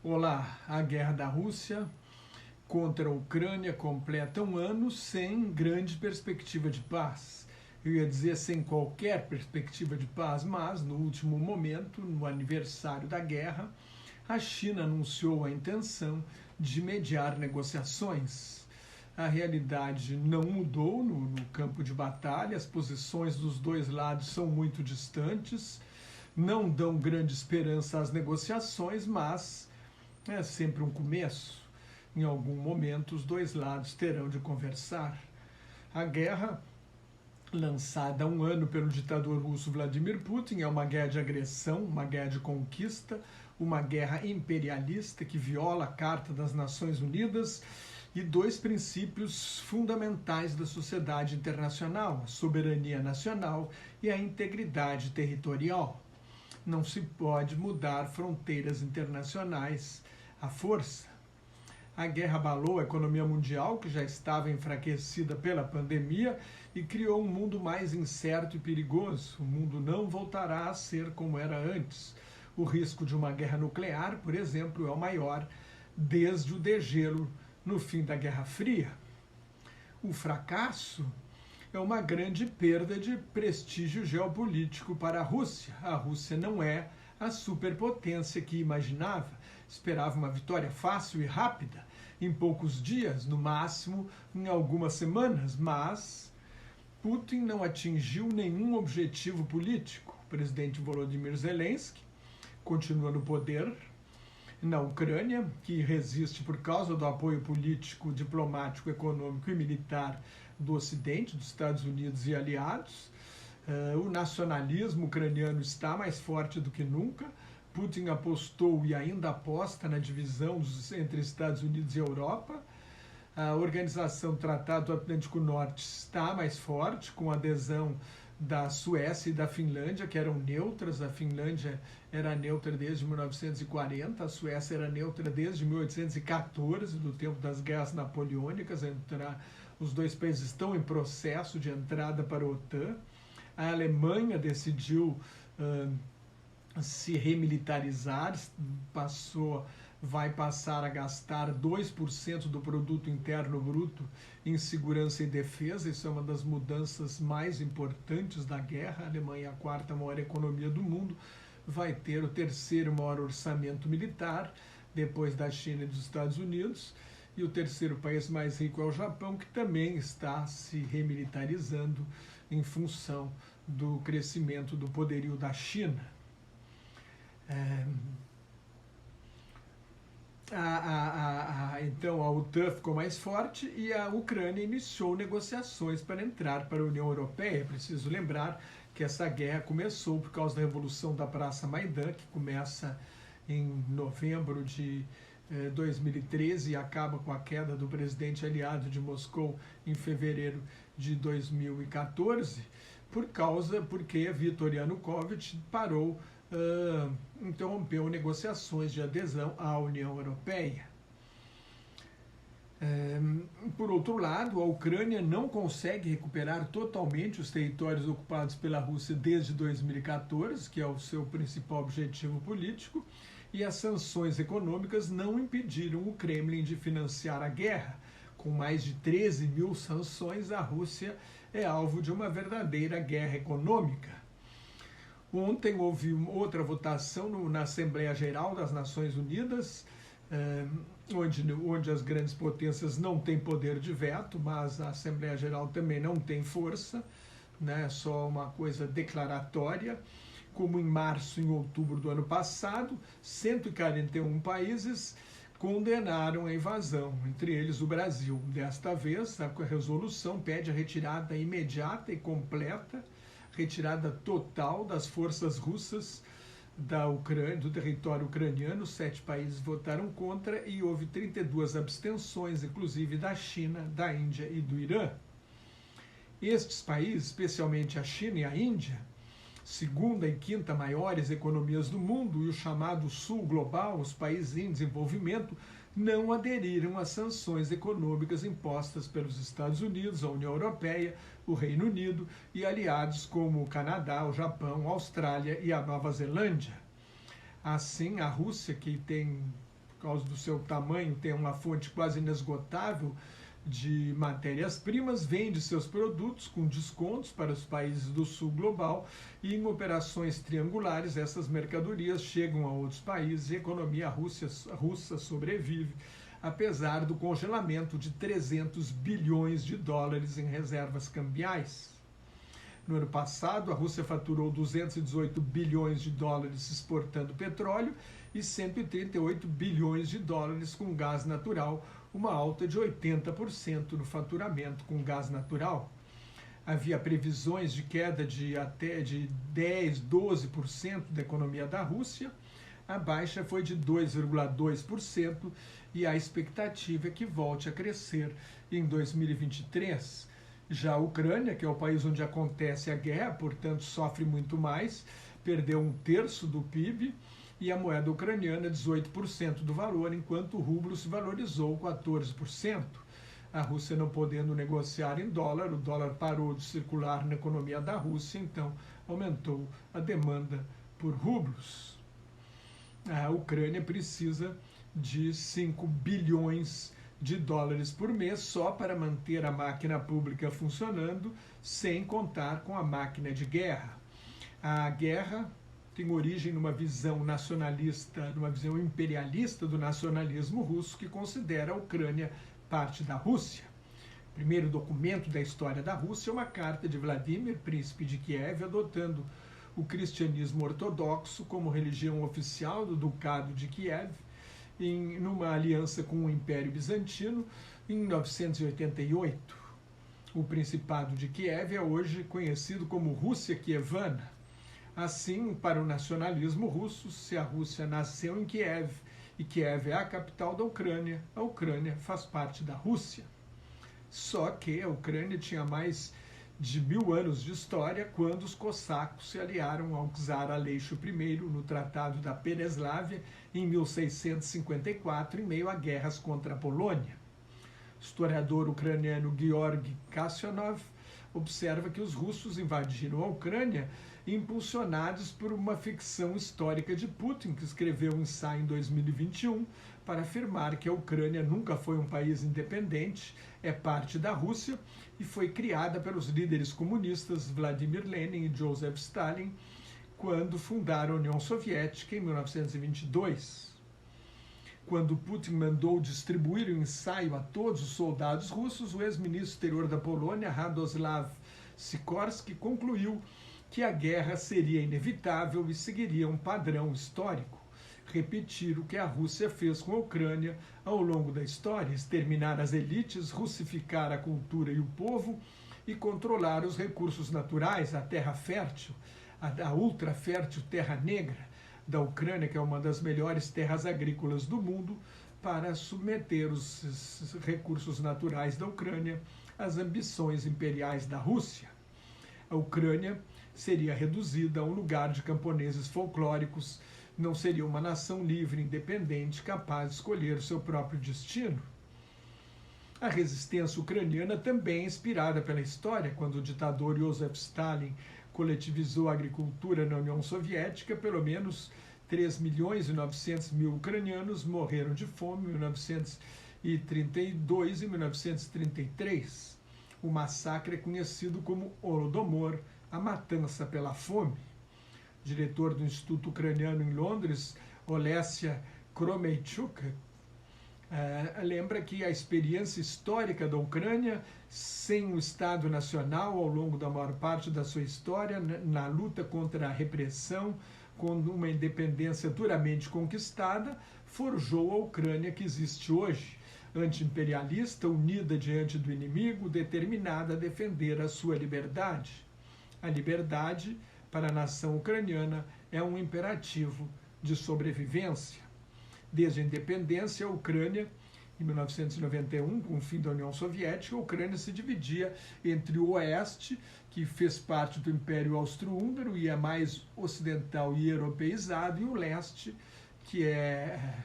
Olá, a guerra da Rússia contra a Ucrânia completa um ano sem grande perspectiva de paz. Eu ia dizer sem qualquer perspectiva de paz, mas no último momento, no aniversário da guerra, a China anunciou a intenção de mediar negociações. A realidade não mudou no campo de batalha, as posições dos dois lados são muito distantes, não dão grande esperança às negociações, mas é sempre um começo. Em algum momento, os dois lados terão de conversar. A guerra, lançada há um ano pelo ditador russo Vladimir Putin, é uma guerra de agressão, uma guerra de conquista, uma guerra imperialista que viola a Carta das Nações Unidas e dois princípios fundamentais da sociedade internacional: a soberania nacional e a integridade territorial. Não se pode mudar fronteiras internacionais à força. A guerra abalou a economia mundial, que já estava enfraquecida pela pandemia, e criou um mundo mais incerto e perigoso. O mundo não voltará a ser como era antes. O risco de uma guerra nuclear, por exemplo, é o maior desde o degelo no fim da Guerra Fria. O fracasso é uma grande perda de prestígio geopolítico para a Rússia. A Rússia não é a superpotência que imaginava. Esperava uma vitória fácil e rápida, em poucos dias, no máximo em algumas semanas, mas Putin não atingiu nenhum objetivo político. O presidente Volodymyr Zelensky continua no poder na Ucrânia, que resiste por causa do apoio político, diplomático, econômico e militar do Ocidente, dos Estados Unidos e aliados. O nacionalismo ucraniano está mais forte do que nunca. Putin apostou e ainda aposta na divisão entre Estados Unidos e Europa. A Organização do Tratado do Atlântico Norte está mais forte, com a adesão da Suécia e da Finlândia, que eram neutras. A Finlândia era neutra desde 1940, a Suécia era neutra desde 1814, do tempo das guerras napoleônicas. Os dois países estão em processo de entrada para a OTAN. A Alemanha decidiu se remilitarizar, vai passar a gastar 2% do produto interno bruto em segurança e defesa. Isso é uma das mudanças mais importantes da guerra. A Alemanha é a quarta maior economia do mundo, vai ter o terceiro maior orçamento militar, depois da China e dos Estados Unidos, e o terceiro país mais rico é o Japão, que também está se remilitarizando em função do crescimento do poderio da China. Então a OTAN ficou mais forte e a Ucrânia iniciou negociações para entrar para a União Europeia. Preciso lembrar que essa guerra começou por causa da Revolução da Praça Maidan, que começa em novembro de 2013 e acaba com a queda do presidente aliado de Moscou em fevereiro de 2014, porque Viktor Yanukovych interrompeu negociações de adesão à União Europeia. Por outro lado, a Ucrânia não consegue recuperar totalmente os territórios ocupados pela Rússia desde 2014, que é o seu principal objetivo político, e as sanções econômicas não impediram o Kremlin de financiar a guerra. Com mais de 13 mil sanções, a Rússia é alvo de uma verdadeira guerra econômica. Ontem houve outra votação na Assembleia Geral das Nações Unidas, onde as grandes potências não têm poder de veto, mas a Assembleia Geral também não tem força, né? É só uma coisa declaratória. Como em março e em outubro do ano passado, 141 países condenaram a invasão, entre eles o Brasil. Desta vez, a resolução pede a retirada imediata e completa, retirada total das forças russas da Ucrânia, do território ucraniano. 7 países votaram contra e houve 32 abstenções, inclusive da China, da Índia e do Irã. Estes países, especialmente a China e a Índia, segunda e quinta maiores economias do mundo, e o chamado Sul Global, os países em desenvolvimento, não aderiram às sanções econômicas impostas pelos Estados Unidos, a União Europeia, o Reino Unido e aliados como o Canadá, o Japão, a Austrália e a Nova Zelândia. Assim, a Rússia, que tem por causa do seu tamanho, tem uma fonte quase inesgotável de matérias-primas, vende seus produtos com descontos para os países do sul global e em operações triangulares essas mercadorias chegam a outros países e a economia russa sobrevive, apesar do congelamento de 300 bilhões de dólares em reservas cambiais. No ano passado, a Rússia faturou 218 bilhões de dólares exportando petróleo e 138 bilhões de dólares com gás natural, uma alta de 80% no faturamento com gás natural. Havia previsões de queda de até de 10, 12% da economia da Rússia. A baixa foi de 2,2% e a expectativa é que volte a crescer em 2023. Já a Ucrânia, que é o país onde acontece a guerra, portanto sofre muito mais, perdeu 1/3 do PIB e a moeda ucraniana 18% do valor, enquanto o rublo se valorizou 14%. A Rússia não podendo negociar em dólar, o dólar parou de circular na economia da Rússia, então aumentou a demanda por rublos. A Ucrânia precisa de 5 bilhões de dólares por mês só para manter a máquina pública funcionando, sem contar com a máquina de guerra. A guerra tem origem numa visão nacionalista, numa visão imperialista do nacionalismo russo, que considera a Ucrânia parte da Rússia. O primeiro documento da história da Rússia é uma carta de Vladimir, príncipe de Kiev, adotando o cristianismo ortodoxo como religião oficial do Ducado de Kiev, numa aliança com o Império Bizantino, em 1988. O Principado de Kiev é hoje conhecido como Rússia Kievana. Assim, para o nacionalismo russo, se a Rússia nasceu em Kiev e Kiev é a capital da Ucrânia, a Ucrânia faz parte da Rússia. Só que a Ucrânia tinha mais de 1000 anos de história quando os cossacos se aliaram ao czar Aleixo I no Tratado da Pereslávia em 1654, em meio a guerras contra a Polônia. O historiador ucraniano Georgy Kasyanov observa que os russos invadiram a Ucrânia impulsionados por uma ficção histórica de Putin, que escreveu um ensaio em 2021 para afirmar que a Ucrânia nunca foi um país independente, é parte da Rússia e foi criada pelos líderes comunistas Vladimir Lenin e Joseph Stalin quando fundaram a União Soviética em 1922. Quando Putin mandou distribuir o ensaio a todos os soldados russos, o ex-ministro do exterior da Polônia, Radoslav Sikorski, concluiu que a guerra seria inevitável e seguiria um padrão histórico. Repetir o que a Rússia fez com a Ucrânia ao longo da história, exterminar as elites, russificar a cultura e o povo e controlar os recursos naturais, a terra fértil, a ultra fértil Terra Negra da Ucrânia, que é uma das melhores terras agrícolas do mundo, para submeter os recursos naturais da Ucrânia às ambições imperiais da Rússia. A Ucrânia seria reduzida a um lugar de camponeses folclóricos, não seria uma nação livre, independente, capaz de escolher o seu próprio destino. A resistência ucraniana também é inspirada pela história. Quando o ditador Joseph Stalin coletivizou a agricultura na União Soviética, pelo menos 3.900.000 ucranianos morreram de fome em 1932 e 1933. O massacre é conhecido como Holodomor, a matança pela fome. O diretor do Instituto Ucraniano em Londres, Olesya Kromeychuk, lembra que a experiência histórica da Ucrânia, sem um Estado nacional ao longo da maior parte da sua história, na luta contra a repressão, com uma independência duramente conquistada, forjou a Ucrânia que existe hoje, anti-imperialista, unida diante do inimigo, determinada a defender a sua liberdade. A liberdade, para a nação ucraniana, é um imperativo de sobrevivência. Desde a independência, a Ucrânia, em 1991, com o fim da União Soviética, a Ucrânia se dividia entre o oeste, que fez parte do Império Austro-Húngaro e é mais ocidental e europeizado, e o leste, que é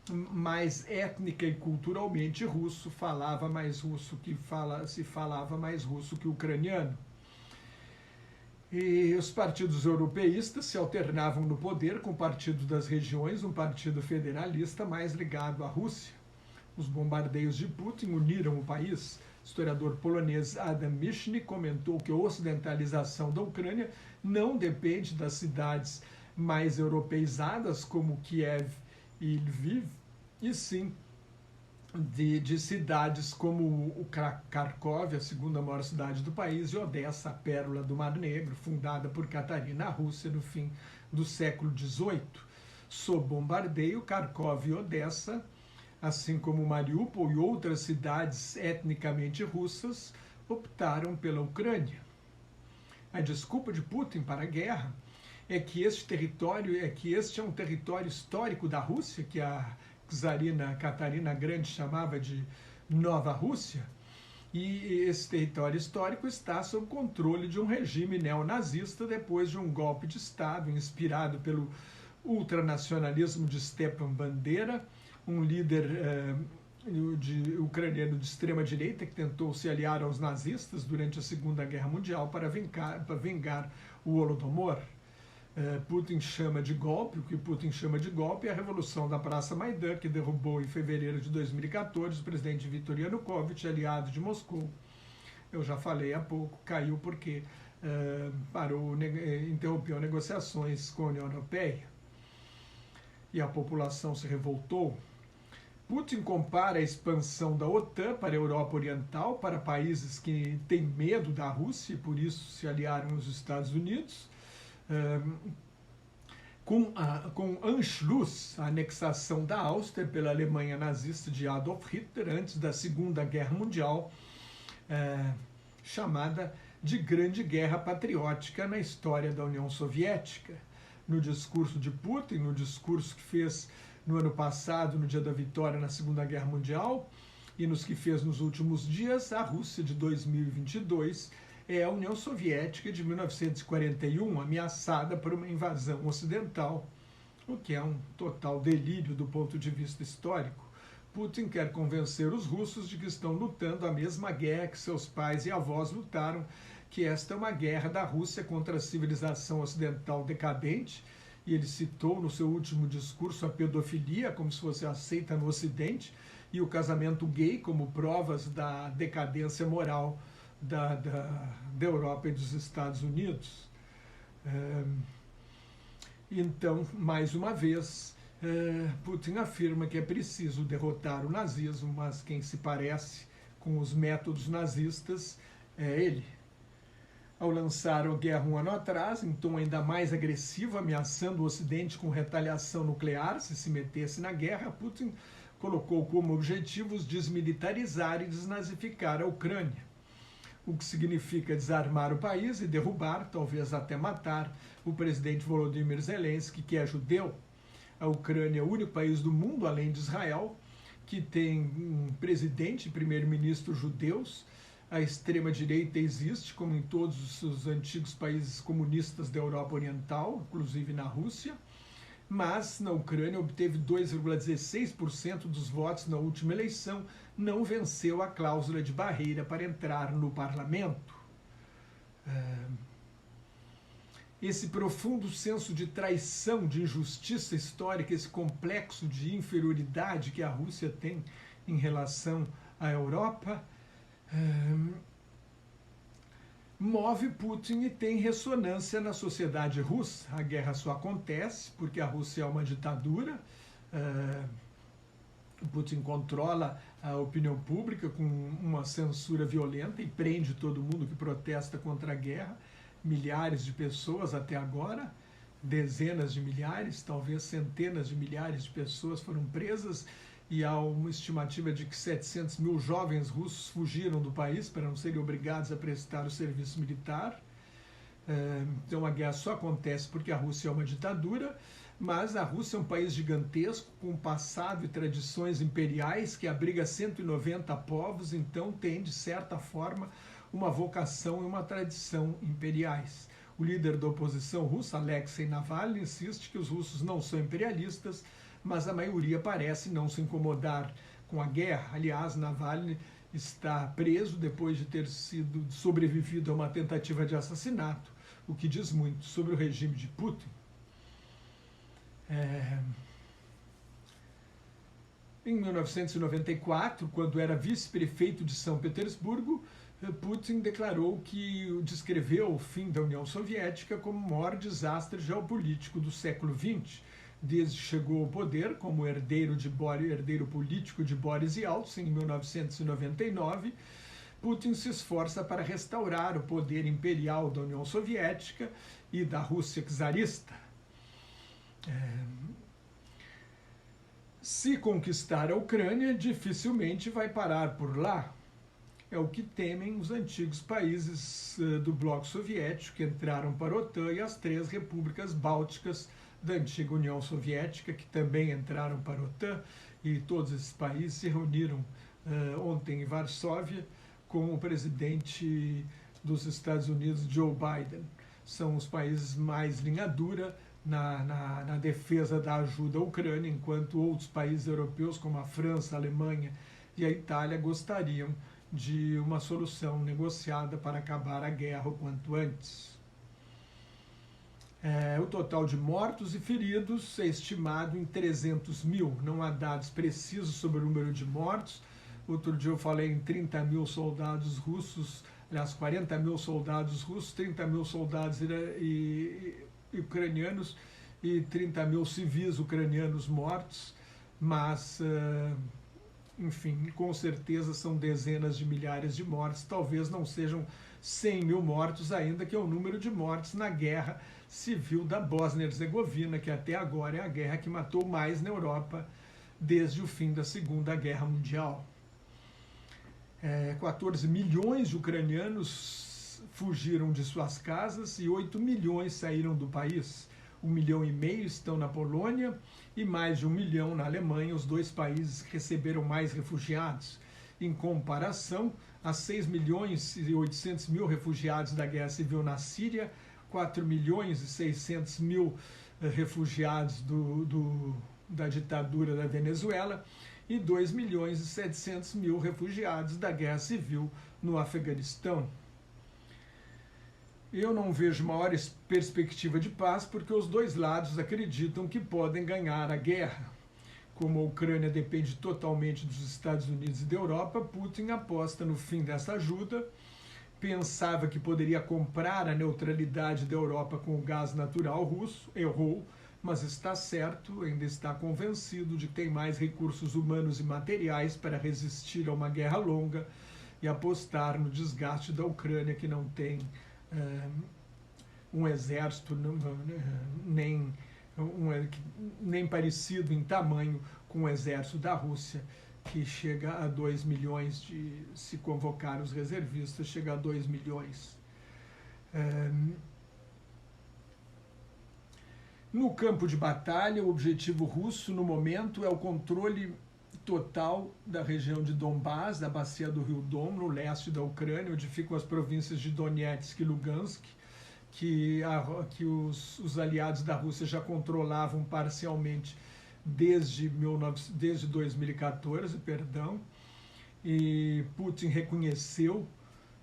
mais étnica e culturalmente russo, se falava mais russo que o ucraniano. E os partidos europeístas se alternavam no poder com o Partido das Regiões, um partido federalista mais ligado à Rússia. Os bombardeios de Putin uniram o país. O historiador polonês Adam Michny comentou que a ocidentalização da Ucrânia não depende das cidades mais europeizadas como Kiev e Lviv, e sim de cidades como o Kharkov, a segunda maior cidade do país, e Odessa, a pérola do Mar Negro, fundada por Catarina a Rússia no fim do século XVIII. Sob bombardeio, Kharkov e Odessa, assim como Mariupol e outras cidades etnicamente russas, optaram pela Ucrânia. A desculpa de Putin para a guerra é que este é um território histórico da Rússia, que a czarina Catarina Grande chamava de Nova Rússia, e esse território histórico está sob controle de um regime neonazista depois de um golpe de Estado inspirado pelo ultranacionalismo de Stepan Bandera, um líder ucraniano de extrema-direita que tentou se aliar aos nazistas durante a Segunda Guerra Mundial para vingar o Holodomor. Putin chama de golpe, o que Putin chama de golpe é a Revolução da Praça Maidan, que derrubou em fevereiro de 2014 o presidente Viktor Yanukovych, aliado de Moscou. Eu já falei há pouco, caiu porque interrompeu negociações com a União Europeia e a população se revoltou. Putin compara a expansão da OTAN para a Europa Oriental, para países que têm medo da Rússia e por isso se aliaram aos Estados Unidos, com Anschluss, a anexação da Áustria pela Alemanha nazista de Adolf Hitler antes da Segunda Guerra Mundial, chamada de Grande Guerra Patriótica na história da União Soviética. No discurso de Putin, no discurso que fez no ano passado, no dia da vitória na Segunda Guerra Mundial, e nos que fez nos últimos dias, a Rússia de 2022 é a União Soviética de 1941, ameaçada por uma invasão ocidental, o que é um total delírio do ponto de vista histórico. Putin quer convencer os russos de que estão lutando a mesma guerra que seus pais e avós lutaram, que esta é uma guerra da Rússia contra a civilização ocidental decadente, e ele citou no seu último discurso a pedofilia como se fosse aceita no Ocidente e o casamento gay como provas da decadência moral da Europa e dos Estados Unidos. Então, mais uma vez, Putin afirma que é preciso derrotar o nazismo, mas quem se parece com os métodos nazistas é ele. Ao lançar a guerra um ano atrás, em tom ainda mais agressivo, ameaçando o Ocidente com retaliação nuclear se metesse na guerra, Putin colocou como objetivos desmilitarizar e desnazificar a Ucrânia, o que significa desarmar o país e derrubar, talvez até matar, o presidente Volodymyr Zelensky, que é judeu. A Ucrânia é o único país do mundo, além de Israel, que tem um presidente e primeiro-ministro judeus. A extrema-direita existe, como em todos os antigos países comunistas da Europa Oriental, inclusive na Rússia, mas na Ucrânia obteve 2,16% dos votos na última eleição, não venceu a cláusula de barreira para entrar no parlamento. Esse profundo senso de traição, de injustiça histórica, esse complexo de inferioridade que a Rússia tem em relação à Europa, move Putin e tem ressonância na sociedade russa. A guerra só acontece porque a Rússia é uma ditadura. Putin controla a opinião pública com uma censura violenta e prende todo mundo que protesta contra a guerra. Milhares de pessoas até agora, dezenas de milhares, talvez centenas de milhares de pessoas foram presas e há uma estimativa de que 700 mil jovens russos fugiram do país para não serem obrigados a prestar o serviço militar. Então a guerra só acontece porque a Rússia é uma ditadura, mas a Rússia é um país gigantesco, com passado e tradições imperiais, que abriga 190 povos, então tem, de certa forma, uma vocação e uma tradição imperiais. O líder da oposição russa, Alexei Navalny, insiste que os russos não são imperialistas, mas a maioria parece não se incomodar com a guerra. Aliás, Navalny está preso depois de ter sobrevivido a uma tentativa de assassinato o que diz muito sobre o regime de Putin. Em 1994, quando era vice-prefeito de São Petersburgo, Putin descreveu o fim da União Soviética como o maior desastre geopolítico do século XX, desde que chegou ao poder como herdeiro político de Boris Yeltsin em 1999. Putin se esforça para restaurar o poder imperial da União Soviética e da Rússia czarista. Se conquistar a Ucrânia, dificilmente vai parar por lá. É o que temem os antigos países do bloco soviético que entraram para a OTAN e as 3 repúblicas bálticas da antiga União Soviética que também entraram para a OTAN, e todos esses países se reuniram ontem em Varsóvia com o presidente dos Estados Unidos, Joe Biden. São os países mais linha dura na defesa da ajuda à Ucrânia, enquanto outros países europeus, como a França, a Alemanha e a Itália, gostariam de uma solução negociada para acabar a guerra o quanto antes. O total de mortos e feridos é estimado em 300 mil. Não há dados precisos sobre o número de mortos. Outro dia eu falei em 30 mil soldados russos, aliás, 40 mil soldados russos, 30 mil soldados ucranianos e 30 mil civis ucranianos mortos, mas, enfim, com certeza são dezenas de milhares de mortes, talvez não sejam 100 mil mortos ainda, que é o número de mortes na guerra civil da Bósnia-Herzegovina, que até agora é a guerra que matou mais na Europa desde o fim da Segunda Guerra Mundial. 14 milhões de ucranianos fugiram de suas casas e 8 milhões saíram do país. 1,5 milhão estão na Polônia e mais de 1 milhão na Alemanha, os 2 países que receberam mais refugiados. Em comparação, a 6 milhões e 800 mil refugiados da guerra civil na Síria, 4 milhões e 600 mil refugiados da ditadura da Venezuela e 2 milhões e 700 mil refugiados da guerra civil no Afeganistão. Eu não vejo maior perspectiva de paz porque os 2 lados acreditam que podem ganhar a guerra. Como a Ucrânia depende totalmente dos Estados Unidos e da Europa, Putin aposta no fim dessa ajuda, pensava que poderia comprar a neutralidade da Europa com o gás natural russo, errou, mas está certo, ainda está convencido de que tem mais recursos humanos e materiais para resistir a uma guerra longa e apostar no desgaste da Ucrânia, que não tem um exército nem parecido em tamanho com o exército da Rússia, que chega a 2 milhões, se convocar os reservistas, chega a 2 milhões. No campo de batalha, o objetivo russo, no momento, é o controle total da região de Donbás, da bacia do rio Don, no leste da Ucrânia, onde ficam as províncias de Donetsk e Lugansk, que os aliados da Rússia já controlavam parcialmente desde 2014, e Putin reconheceu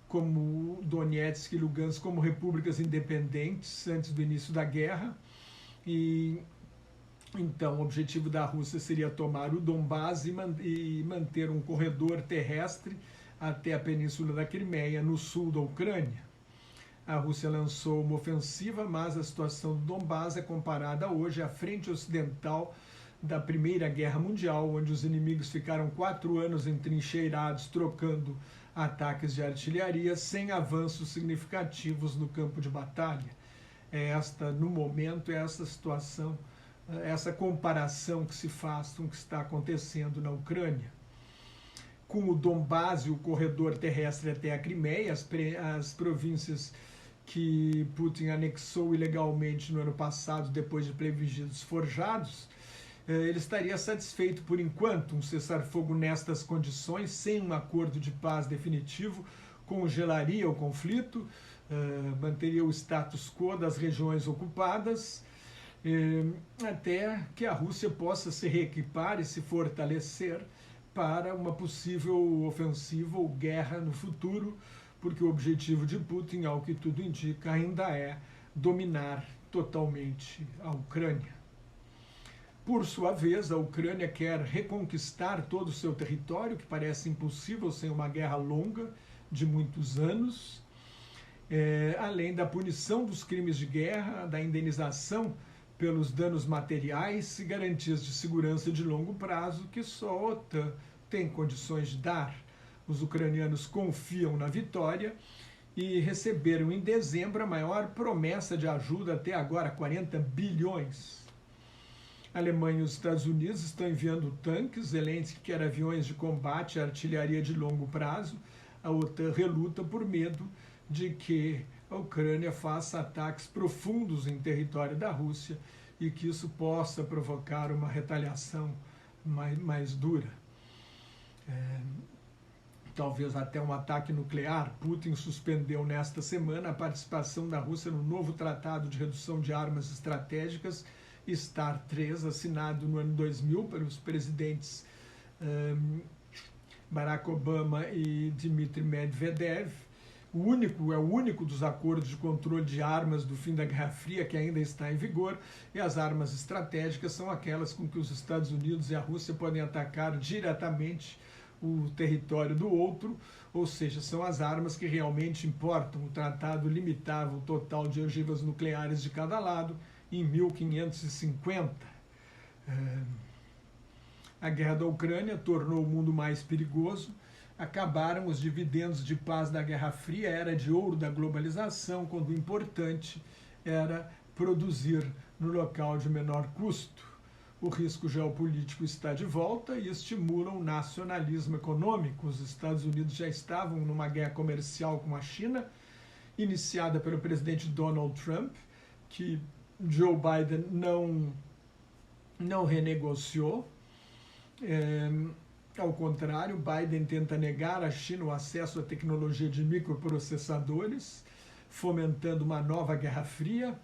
como Donetsk e Lugansk como repúblicas independentes antes do início da guerra, e então o objetivo da Rússia seria tomar o Donbás e manter um corredor terrestre até a península da Crimeia, no sul da Ucrânia. A Rússia lançou uma ofensiva, mas a situação do Donbás é comparada hoje à frente ocidental da Primeira Guerra Mundial, onde os inimigos ficaram 4 anos entrincheirados, trocando ataques de artilharia, sem avanços significativos no campo de batalha. No momento, é essa situação, essa comparação que se faz com o que está acontecendo na Ucrânia. Com o Donbás e o corredor terrestre até a Crimeia, as províncias que Putin anexou ilegalmente no ano passado, depois de plebiscitos forjados, ele estaria satisfeito por enquanto. Um cessar-fogo nestas condições, sem um acordo de paz definitivo, congelaria o conflito, manteria o status quo das regiões ocupadas, até que a Rússia possa se reequipar e se fortalecer para uma possível ofensiva ou guerra no futuro, porque o objetivo de Putin, ao que tudo indica, ainda é dominar totalmente a Ucrânia. Por sua vez, a Ucrânia quer reconquistar todo o seu território, que parece impossível sem uma guerra longa de muitos anos, além da punição dos crimes de guerra, da indenização pelos danos materiais e garantias de segurança de longo prazo que só a OTAN tem condições de dar. Os ucranianos confiam na vitória e receberam em dezembro a maior promessa de ajuda até agora, 40 bilhões. A Alemanha e os Estados Unidos estão enviando tanques, Zelensky quer aviões de combate e artilharia de longo prazo. A OTAN reluta por medo de que a Ucrânia faça ataques profundos em território da Rússia e que isso possa provocar uma retaliação mais dura. Talvez até um ataque nuclear. Putin suspendeu nesta semana a participação da Rússia no novo Tratado de Redução de Armas Estratégicas, START 3, assinado no ano 2000 pelos presidentes Barack Obama e Dmitry Medvedev. É o único dos acordos de controle de armas do fim da Guerra Fria que ainda está em vigor, e as armas estratégicas são aquelas com que os Estados Unidos e a Rússia podem atacar diretamente o território do outro, ou seja, são as armas que realmente importam. O tratado limitava o total de ogivas nucleares de cada lado em 1550. A guerra da Ucrânia tornou o mundo mais perigoso. Acabaram os dividendos de paz da Guerra Fria, era de ouro da globalização, quando o importante era produzir no local de menor custo. O risco geopolítico está de volta e estimula o nacionalismo econômico. Os Estados Unidos já estavam numa guerra comercial com a China, iniciada pelo presidente Donald Trump, que Joe Biden não renegociou. Ao contrário, Biden tenta negar à China o acesso à tecnologia de microprocessadores, fomentando uma nova Guerra Fria.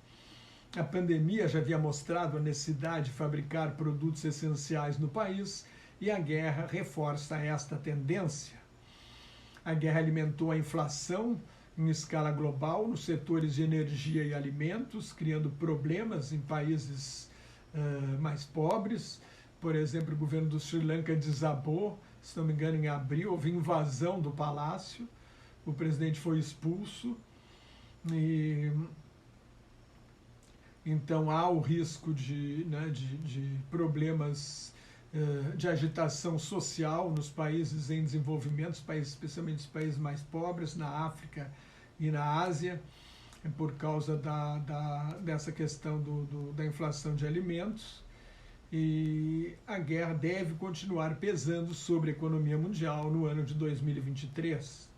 A pandemia já havia mostrado a necessidade de fabricar produtos essenciais no país e a guerra reforça esta tendência. A guerra alimentou a inflação em escala global nos setores de energia e alimentos, criando problemas em países mais pobres. Por exemplo, o governo do Sri Lanka desabou, se não me engano, em abril, houve invasão do palácio, o presidente foi expulso, e então há o risco de problemas de agitação social nos países em desenvolvimento, especialmente os países mais pobres, na África e na Ásia, por causa dessa questão da inflação de alimentos. E a guerra deve continuar pesando sobre a economia mundial no ano de 2023.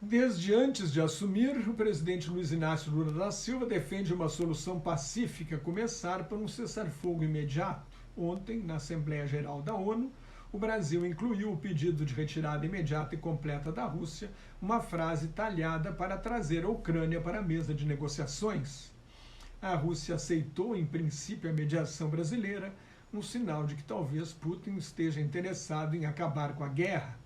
Desde antes de assumir, o presidente Luiz Inácio Lula da Silva defende uma solução pacífica, a começar por um cessar-fogo imediato. Ontem, na Assembleia Geral da ONU, o Brasil incluiu o pedido de retirada imediata e completa da Rússia, uma frase talhada para trazer a Ucrânia para a mesa de negociações. A Rússia aceitou, em princípio, a mediação brasileira, um sinal de que talvez Putin esteja interessado em acabar com a guerra.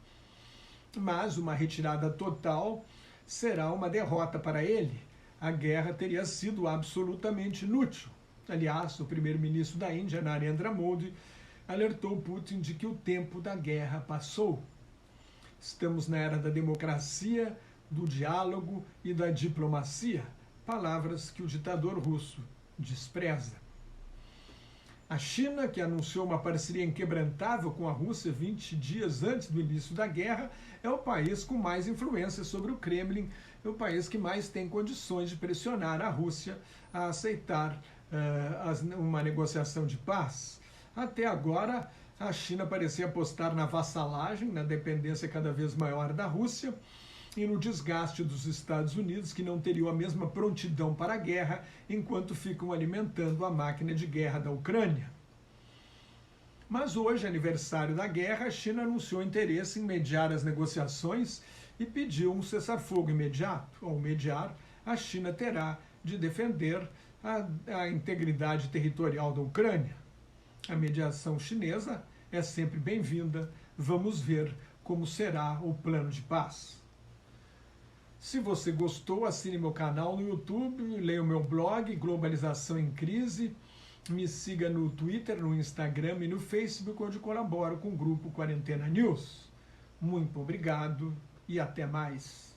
Mas uma retirada total será uma derrota para ele. A guerra teria sido absolutamente inútil. Aliás, o primeiro-ministro da Índia, Narendra Modi, alertou Putin de que o tempo da guerra passou. Estamos na era da democracia, do diálogo e da diplomacia, palavras que o ditador russo despreza. A China, que anunciou uma parceria inquebrantável com a Rússia 20 dias antes do início da guerra, é o país com mais influência sobre o Kremlin, é o país que mais tem condições de pressionar a Rússia a aceitar uma negociação de paz. Até agora, a China parecia apostar na vassalagem, na dependência cada vez maior da Rússia e no desgaste dos Estados Unidos, que não teriam a mesma prontidão para a guerra enquanto ficam alimentando a máquina de guerra da Ucrânia. Mas hoje, aniversário da guerra, a China anunciou interesse em mediar as negociações e pediu um cessar-fogo imediato. Ao mediar, a China terá de defender a integridade territorial da Ucrânia. A mediação chinesa é sempre bem-vinda. Vamos ver como será o plano de paz. Se você gostou, assine meu canal no YouTube, leia o meu blog Globalização em Crise, me siga no Twitter, no Instagram e no Facebook, onde colaboro com o grupo Quarentena News. Muito obrigado e até mais.